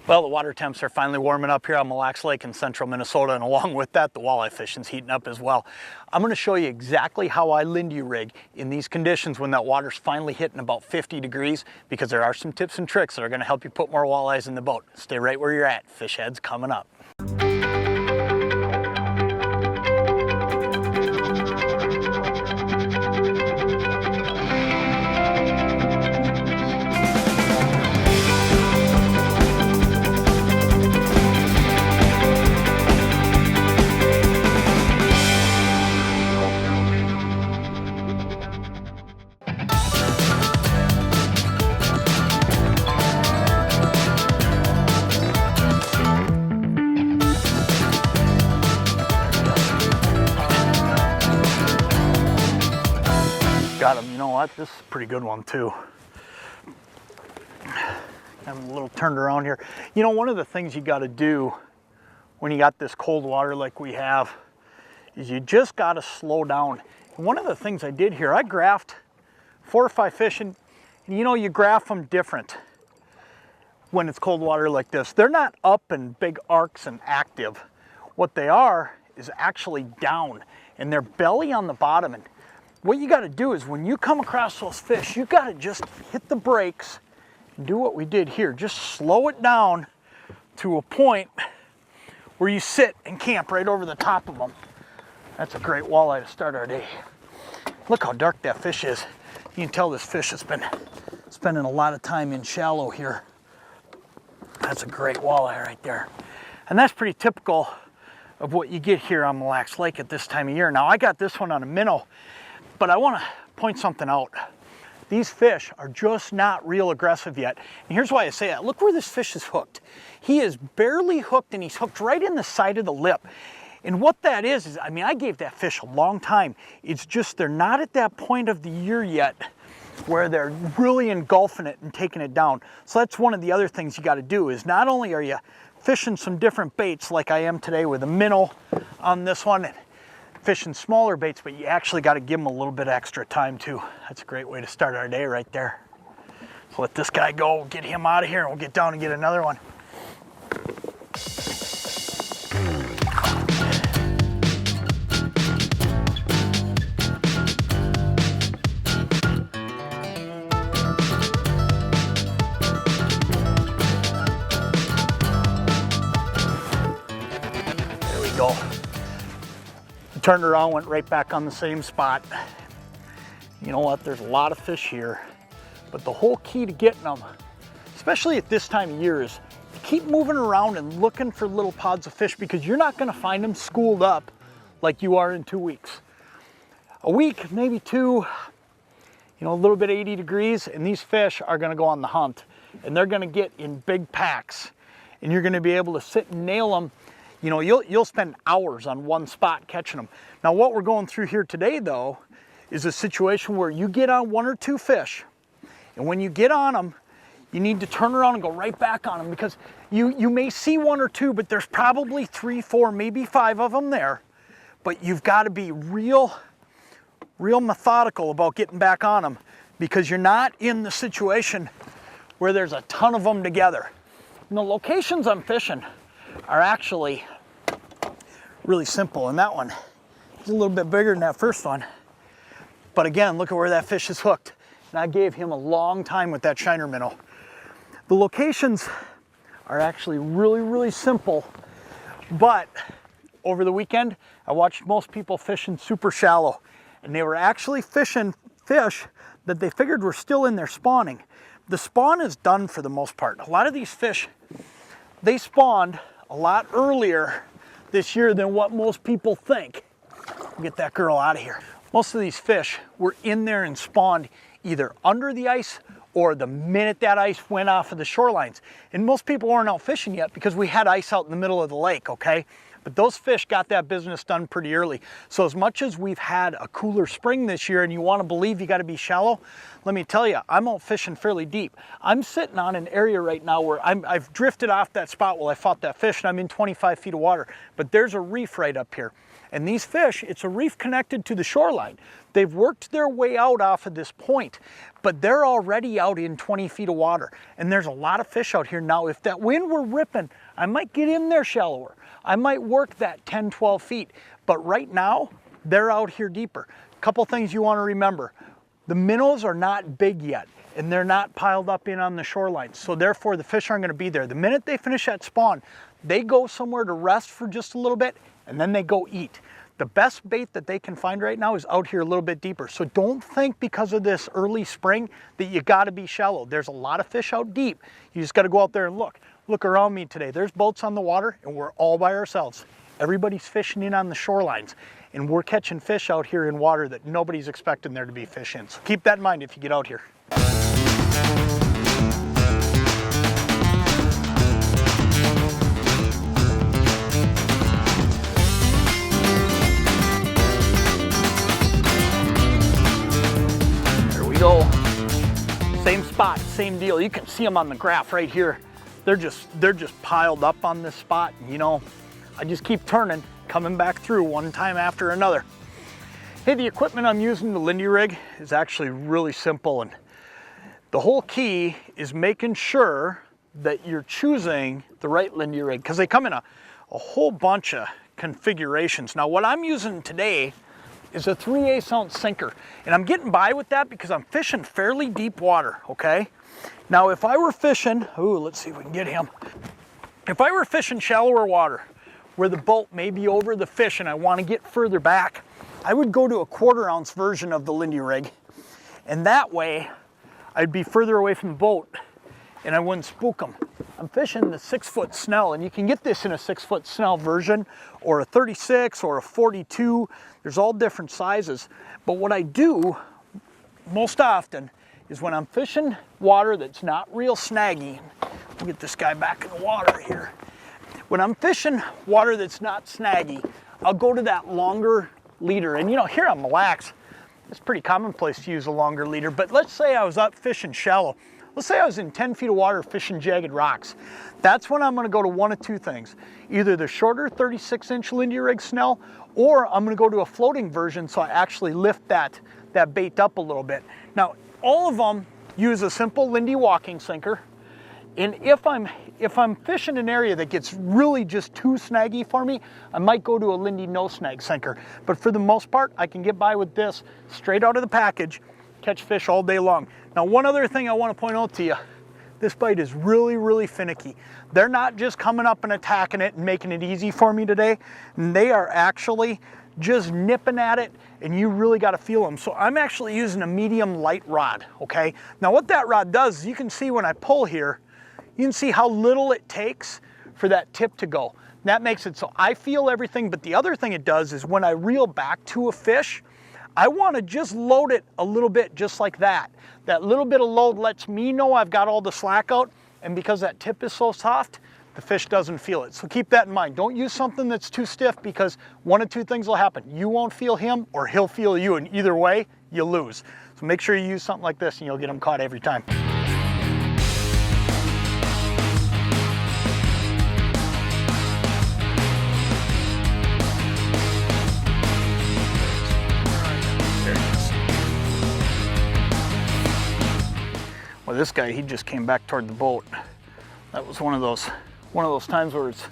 Well, the water temps are finally warming up here on Mille Lacs Lake in central Minnesota, and along with that, the walleye fishing's heating up as well. I'm going to show you exactly how I Lindy rig in these conditions when that water's finally hitting about 50 degrees, because there are some tips and tricks that are going to help you put more walleyes in the boat. Stay right where you're at. Fish Head's coming up. Got him. You know what? This is a pretty good one too. I'm a little turned around here. You know, one of the things you got to do when you got this cold water like we have is you just got to slow down. And one of the things I did here, I graphed 4 or 5 fish, and you know, you graph them different when it's cold water like this. They're not up in big arcs and active. What they are is actually down, and they're belly on the bottom. And what you got to do is when you come across those fish, you got to just hit the brakes and do what we did here. Just slow it down to a point where you sit and camp right over the top of them. That's a great walleye to start our day. Look how dark that fish is. You can tell this fish has been spending a lot of time in shallow here. That's a great walleye right there. And that's pretty typical of what you get here on Mille Lacs Lake at this time of year. Now, I got this one on a minnow, but I want to point something out. These fish are just not real aggressive yet. And here's why I say that. Look where this fish is hooked. He is barely hooked, and he's hooked right in the side of the lip. And what that is, I mean, I gave that fish a long time. It's just they're not at that point of the year yet where they're really engulfing it and taking it down. So that's one of the other things you got to do, is not only are you fishing some different baits like I am today with a minnow on this one, fishing smaller baits, but you actually got to give them a little bit extra time too. That's a great way to start our day right there. So let this guy go, we'll get him out of here, and we'll get down and get another one. There we go. Turned around, went right back on the same spot. You know what, there's a lot of fish here, but the whole key to getting them, especially at this time of year, is to keep moving around and looking for little pods of fish, because you're not going to find them schooled up like you are in 2 weeks. A week, maybe 2, you know, a little bit 80 degrees, and these fish are going to go on the hunt, and they're going to get in big packs, and you're going to be able to sit and nail them. You know, you'll spend hours on one spot catching them. Now, what we're going through here today, though, is a situation where you get on 1 or 2 fish, and when you get on them, you need to turn around and go right back on them, because you may see 1 or 2, but there's probably 3, 4, maybe 5 of them there. But you've got to be real methodical about getting back on them, because you're not in the situation where there's a ton of them together. And the locations I'm fishing are actually really simple, and that one is a little bit bigger than that first one. But again, look at where that fish is hooked. And I gave him a long time with that shiner minnow. The locations are actually really simple, but over the weekend, I watched most people fishing super shallow, and they were actually fishing fish that they figured were still in there spawning. The spawn is done for the most part. A lot of these fish, they spawned a lot earlier this year than what most people think. Get that girl out of here. Most of these fish were in there and spawned either under the ice or the minute that ice went off of the shorelines. And most people weren't out fishing yet because we had ice out in the middle of the lake, okay? But those fish got that business done pretty early. So as much as we've had a cooler spring this year and you want to believe you got to be shallow, let me tell you, I'm out fishing fairly deep. I'm sitting on an area right now where I've drifted off that spot while I fought that fish, and I'm in 25 feet of water. But there's a reef right up here. And these fish, it's a reef connected to the shoreline. They've worked their way out off of this point, but they're already out in 20 feet of water. And there's a lot of fish out here. Now, if that wind were ripping, I might get in there shallower. I might work that 10, 12 feet. But right now, they're out here deeper. A couple things you want to remember. The minnows are not big yet, and they're not piled up in on the shoreline. So therefore, the fish aren't going to be there. The minute they finish that spawn, they go somewhere to rest for just a little bit, and then they go eat. The best bait that they can find right now is out here a little bit deeper. So don't think because of this early spring that you got to be shallow. There's a lot of fish out deep. You just got to go out there and look. Look around me today. There's boats on the water, and we're all by ourselves. Everybody's fishing in on the shorelines, and we're catching fish out here in water that nobody's expecting there to be fish in. So keep that in mind if you get out here. Go. Same spot, same deal. You can see them on the graph right here. They're just piled up on this spot. You know, I just keep turning, coming back through one time after another. Hey, the equipment I'm using, the Lindy rig, is actually really simple, and the whole key is making sure that you're choosing the right Lindy rig, because they come in a whole bunch of configurations. Now, what I'm using today is a 3/8 ounce sinker. And I'm getting by with that because I'm fishing fairly deep water, okay? Now, if I were fishing, ooh, let's see if we can get him. If I were fishing shallower water where the boat may be over the fish and I want to get further back, I would go to a 1/4 ounce version of the Lindy rig. And that way, I'd be further away from the boat and I wouldn't spook them. I'm fishing the 6-foot snell, and you can get this in a 6-foot snell version or a 36 or a 42. There's all different sizes. But what I do most often is when I'm fishing water that's not real snaggy, let me get this guy back in the water here. When I'm fishing water that's not snaggy, I'll go to that longer leader. And you know, here on Mille Lacs, it's pretty commonplace to use a longer leader, but let's say I was up fishing shallow. Let's say I was in 10 feet of water fishing jagged rocks. That's when I'm gonna go to one of two things. Either the shorter 36-inch Lindy rig snell, or I'm gonna go to a floating version so I actually lift that bait up a little bit. Now, all of them use a simple Lindy walking sinker. And if I'm fishing an area that gets really just too snaggy for me, I might go to a Lindy no snag sinker. But for the most part, I can get by with this straight out of the package, catch fish all day long. Now, one other thing I want to point out to you, this bite is really, really finicky. They're not just coming up and attacking it and making it easy for me today. They are actually just nipping at it, and you really got to feel them. So I'm actually using a medium light rod, okay? Now what that rod does is you can see when I pull here, you can see how little it takes for that tip to go. That makes it so I feel everything, but the other thing it does is when I reel back to a fish, I want to just load it a little bit just like that. That little bit of load lets me know I've got all the slack out, and because that tip is so soft, the fish doesn't feel it. So keep that in mind. Don't use something that's too stiff, because one of two things will happen. You won't feel him, or he'll feel you, and either way, you lose. So make sure you use something like this and you'll get them caught every time. Well, this guy, he just came back toward the boat. That was one of those times where it's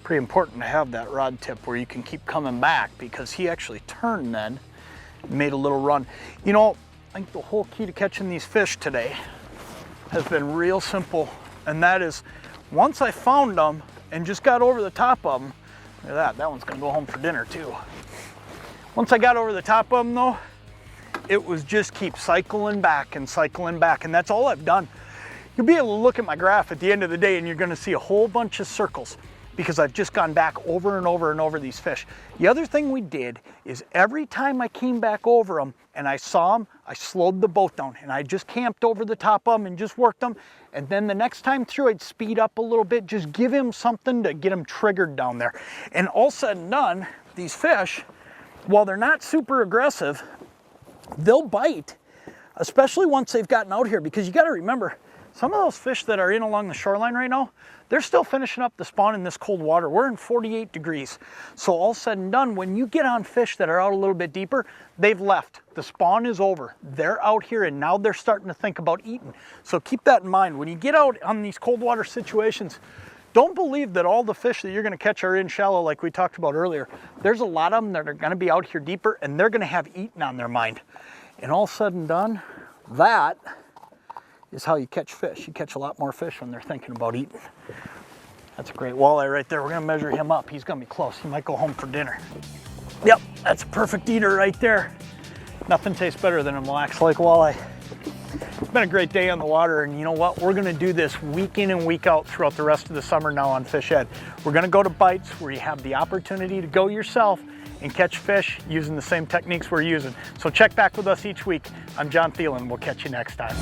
pretty important to have that rod tip where you can keep coming back, because he actually turned then and made a little run. You know, I think the whole key to catching these fish today has been real simple, and that is once I found them and just got over the top of them, look at that one's gonna go home for dinner too. Once I got over the top of them though, it was just keep cycling back, and that's all I've done. You'll be able to look at my graph at the end of the day and you're gonna see a whole bunch of circles, because I've just gone back over and over and over these fish. The other thing we did is every time I came back over them and I saw them, I slowed the boat down and I just camped over the top of them and just worked them. And then the next time through, I'd speed up a little bit, just give him something to get him triggered down there. And all said and done, these fish, while they're not super aggressive, they'll bite, especially once they've gotten out here, because you got to remember, Some of those fish that are in along the shoreline right now, they're still finishing up the spawn in this cold water. We're in 48 degrees. So all said and done, when you get on fish that are out a little bit deeper, they've left. The spawn is over. They're out here and now they're starting to think about eating. So keep that in mind. When you get out on these cold water situations, don't believe that all the fish that you're gonna catch are in shallow like we talked about earlier. There's a lot of them that are gonna be out here deeper and they're gonna have eating on their mind. And all said and done, that is how you catch fish. You catch a lot more fish when they're thinking about eating. That's a great walleye right there. We're gonna measure him up. He's gonna be close. He might go home for dinner. Yep, that's a perfect eater right there. Nothing tastes better than a Mille Lacs Lake walleye. It's been a great day on the water, and you know what? We're gonna do this week in and week out throughout the rest of the summer now on Fish Ed. We're gonna go to bites where you have the opportunity to go yourself and catch fish using the same techniques we're using. So check back with us each week. I'm John Thielen. We'll catch you next time.